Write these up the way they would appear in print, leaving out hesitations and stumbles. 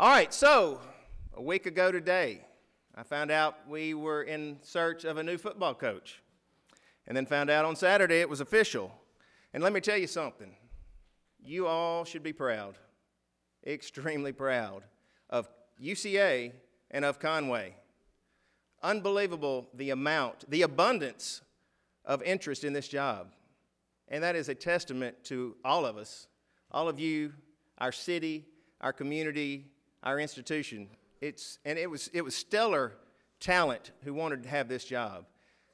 All right, so a week ago today, I found out we were in search of a new football coach. And then found out on Saturday it was official. And let me tell you something. You all should be proud, extremely proud, of UCA and of Conway. Unbelievable the amount, the abundance of interest in this job. And that is a testament to all of us, all of you, our city, our community, our institution. It was stellar talent who wanted to have this job.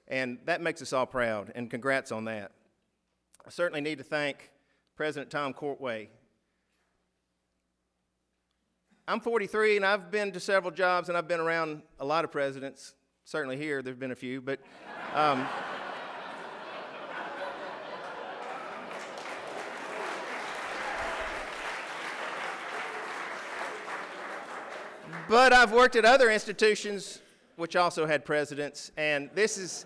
And that makes us all proud, and congrats on that. I certainly need to thank President Tom Courtway. I'm 43, and I've been to several jobs, and I've been around a lot of presidents. Certainly here, there have been a few, but but I've worked at other institutions which also had presidents, and this is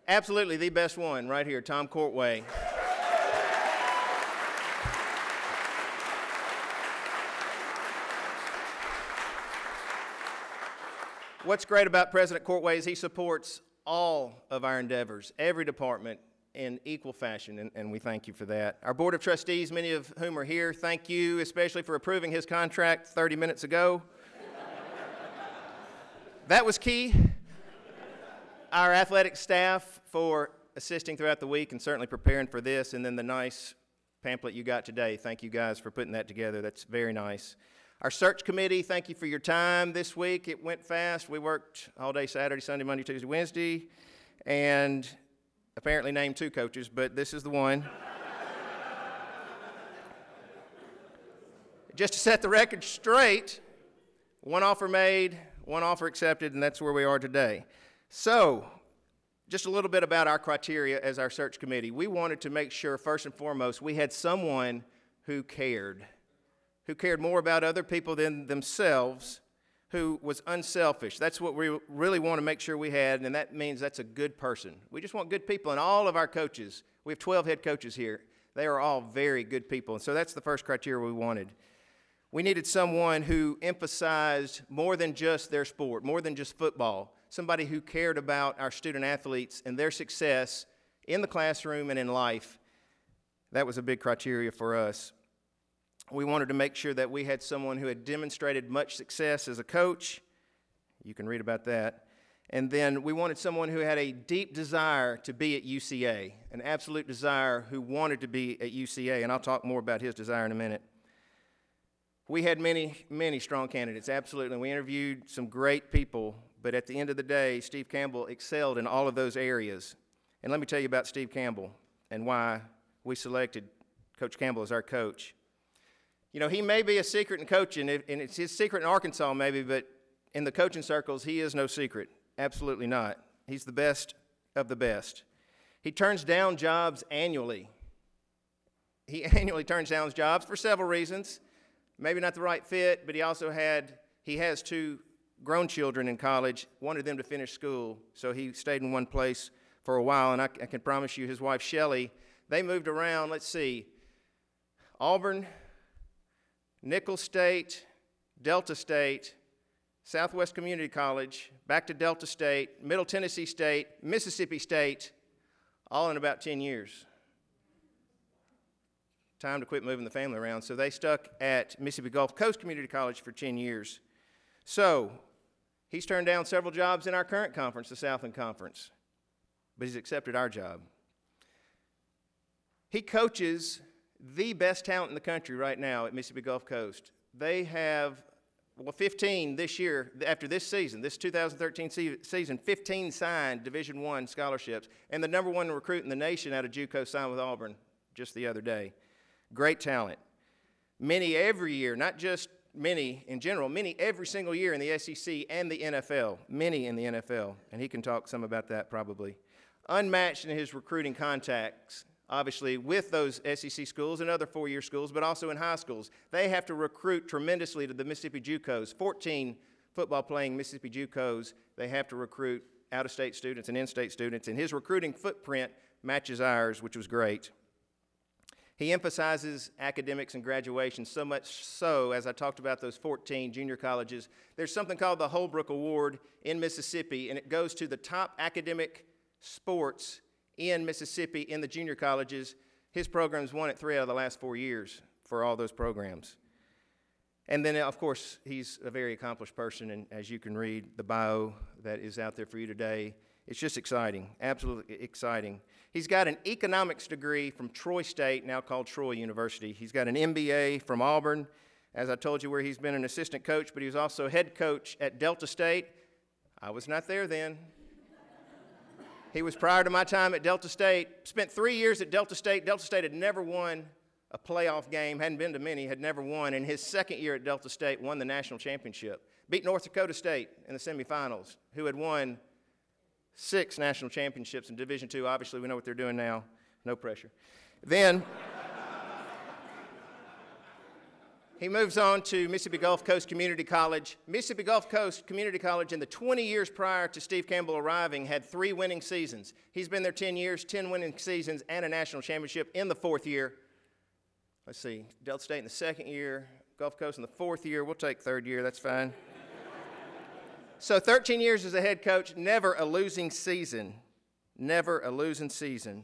absolutely the best one right here, Tom Courtway. What's great about President Courtway is he supports all of our endeavors, every department, in equal fashion, and we thank you for that. Our Board of Trustees, many of whom are here, thank you especially for approving his contract 30 minutes ago. That was key. Our athletic staff for assisting throughout the week and certainly preparing for this, and then the nice pamphlet you got today. Thank you guys for putting that together. That's very nice. Our search committee, thank you for your time this week. It went fast. We worked all day Saturday, Sunday, Monday, Tuesday, Wednesday, and apparently named 2 coaches, but this is the one. Just to set the record straight, 1 offer made, 1 offer accepted, and that's where we are today. So, just a little bit about our criteria as our search committee. We wanted to make sure, first and foremost, we had someone who cared more about other people than themselves, who was unselfish. That's what we really want to make sure we had, and that means that's a good person. We just want good people, and all of our coaches, we have 12 head coaches here. They are all very good people, and so that's the first criteria we wanted. We needed someone who emphasized more than just their sport, more than just football, somebody who cared about our student athletes and their success in the classroom and in life. That was a big criteria for us. We wanted to make sure that we had someone who had demonstrated much success as a coach. You can read about that. And then we wanted someone who had a deep desire to be at UCA, an absolute desire, who wanted to be at UCA, and I'll talk more about his desire in a minute. We had many, many strong candidates, absolutely. We interviewed some great people, but at the end of the day, Steve Campbell excelled in all of those areas. And let me tell you about Steve Campbell and why we selected Coach Campbell as our coach. You know, he may be a secret in coaching, and it's his secret in Arkansas maybe, but in the coaching circles, he is no secret. Absolutely not. He's the best of the best. He turns down jobs annually. He annually turns down jobs for several reasons. Maybe not the right fit, but he has 2 grown children in college, wanted them to finish school, so he stayed in one place for a while, and I can promise you his wife, Shelley, they moved around, let's see, Auburn, Nicholls State, Delta State, Southwest Community College, back to Delta State, Middle Tennessee State, Mississippi State, all in about 10 years. Time to quit moving the family around. So they stuck at Mississippi Gulf Coast Community College for 10 years. So he's turned down several jobs in our current conference, the Southland Conference, but he's accepted our job. He coaches the best talent in the country right now at Mississippi Gulf Coast. They have, 15 this year, after this season, this 2013 season, 15 signed Division I scholarships, and the #1 recruit in the nation out of JUCO signed with Auburn just the other day. Great talent. Many every year, not just many in general, many every single year in the SEC and the NFL, many in the NFL, and he can talk some about that probably. Unmatched in his recruiting contacts, obviously, with those SEC schools and other 4-year schools, but also in high schools. They have to recruit tremendously to the Mississippi JUCOs. 14 football-playing Mississippi JUCOs, they have to recruit out-of-state students and in-state students, and his recruiting footprint matches ours, which was great. He emphasizes academics and graduation, so much so, as I talked about those 14 junior colleges, there's something called the Holbrook Award in Mississippi, and it goes to the top academic sports in Mississippi in the junior colleges. His program's won it 3 out of the last 4 years for all those programs. And then, of course, he's a very accomplished person, and as you can read the bio that is out there for you today, it's just exciting, absolutely exciting. He's got an economics degree from Troy State, now called Troy University. He's got an MBA from Auburn, as I told you, where he's been an assistant coach, but he was also head coach at Delta State. I was not there then. He was prior to my time at Delta State. Spent 3 years at Delta State. Delta State had never won a playoff game, hadn't been to many, had never won. In his second year at Delta State, won the national championship. Beat North Dakota State in the semifinals, who had won 6 national championships in Division II. Obviously, we know what they're doing now. No pressure. Then he moves on to Mississippi Gulf Coast Community College. Mississippi Gulf Coast Community College, in the 20 years prior to Steve Campbell arriving, had 3 winning seasons. He's been there 10 years, 10 winning seasons, and a national championship in the 4th year. Let's see, Delta State in the 2nd year, Gulf Coast in the 4th year. We'll take 3rd year, that's fine. So 13 years as a head coach, never a losing season. Never a losing season.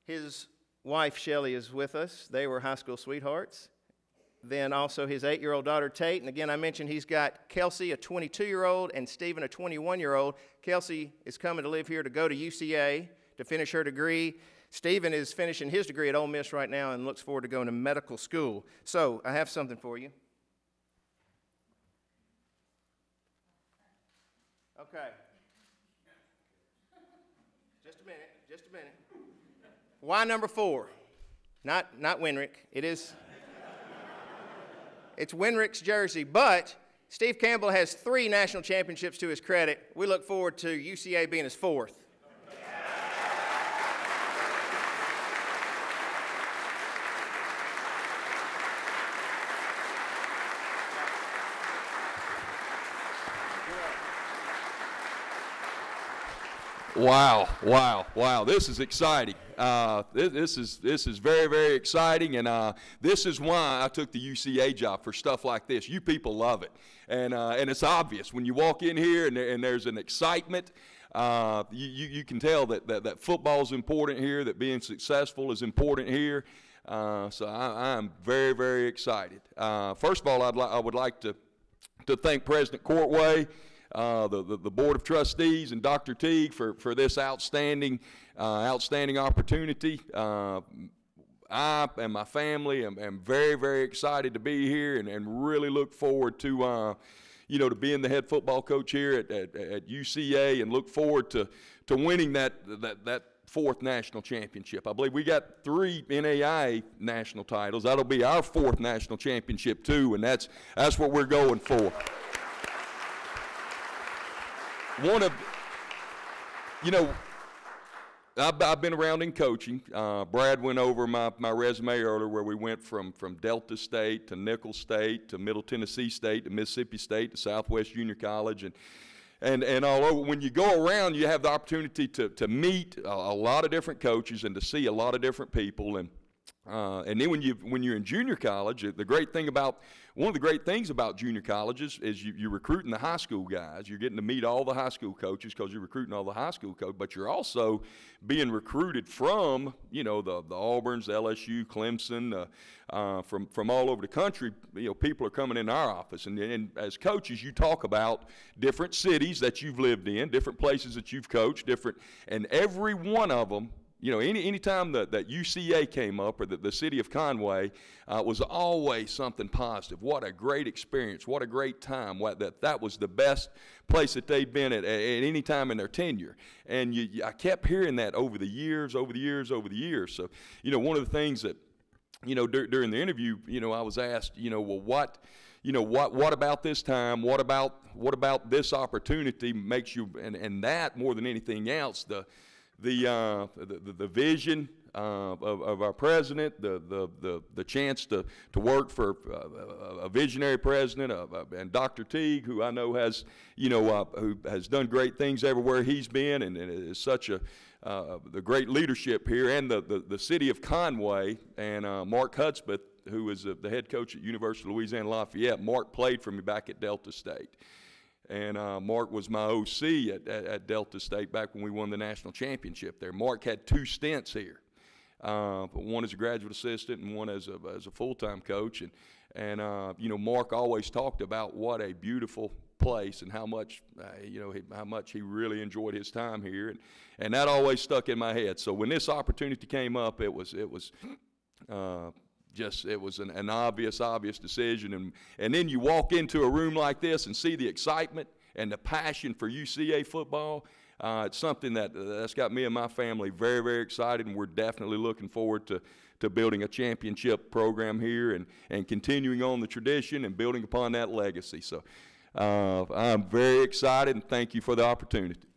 His wife, Shelley, is with us. They were high school sweethearts. Then also his 8-year-old daughter, Tate. And again, I mentioned he's got Kelsey, a 22-year-old, and Stephen, a 21-year-old. Kelsey is coming to live here to go to UCA to finish her degree. Stephen is finishing his degree at Ole Miss right now and looks forward to going to medical school. So I have something for you. Okay. Just a minute. Why number 4? Not Winrick. It's Winrick's jersey, but Steve Campbell has 3 national championships to his credit. We look forward to UCA being his 4th. Wow. This is exciting. This is very, very exciting, and this is why I took the UCA job, for stuff like this. You people love it, and it's obvious when you walk in here and there's an excitement. You can tell that football is important here, that being successful is important here. So I'm very, very excited. First of all, I would like to thank President Courtway, the Board of Trustees, and Dr. Teague for this outstanding opportunity. I and my family am very, very excited to be here and really look forward to to being the head football coach here at UCA, and look forward to winning that 4th national championship. I believe we got 3 NAIA national titles. That'll be our 4th national championship too, and that's what we're going for. I've been around in coaching. Brad went over my resume earlier, where we went from Delta State to Nicholls State to Middle Tennessee State to Mississippi State to Southwest Junior College, and all over. When you go around, you have the opportunity to meet a lot of different coaches and to see a lot of different people, and then when you're in junior college, one of the great things about junior colleges is you're recruiting the high school guys. You're getting to meet all the high school coaches because you're recruiting all the high school coaches, but you're also being recruited from, the Auburns, LSU, Clemson, from all over the country. People are coming in our office, and as coaches, you talk about different cities that you've lived in, different places that you've coached, and every one of them. Any time that UCA came up, or the city of Conway, was always something positive. What a great experience. What a great time. That was the best place that they'd been at any time in their tenure. And I kept hearing that over the years. So, one of the things that, during the interview, I was asked, what about this time? What about this opportunity makes you, and that more than anything else, the vision of our president, the chance to work for a visionary president, and Dr. Teague, who I know has who has done great things everywhere he's been, and is such a the great leadership here, and the city of Conway, and Mark Hudspeth, who is the head coach at University of Louisiana Lafayette. Mark played for me back at Delta State. And Mark was my OC at Delta State back when we won the national championship there. Mark had 2 stints here, one as a graduate assistant and one as a full-time coach. And you know, Mark always talked about what a beautiful place and how much, how much he really enjoyed his time here. And that always stuck in my head. So when this opportunity came up, it was an obvious decision. And then you walk into a room like this and see the excitement and the passion for UCA football. It's something that's got me and my family very, very excited, and we're definitely looking forward to building a championship program here and continuing on the tradition and building upon that legacy. So I'm very excited, and thank you for the opportunity.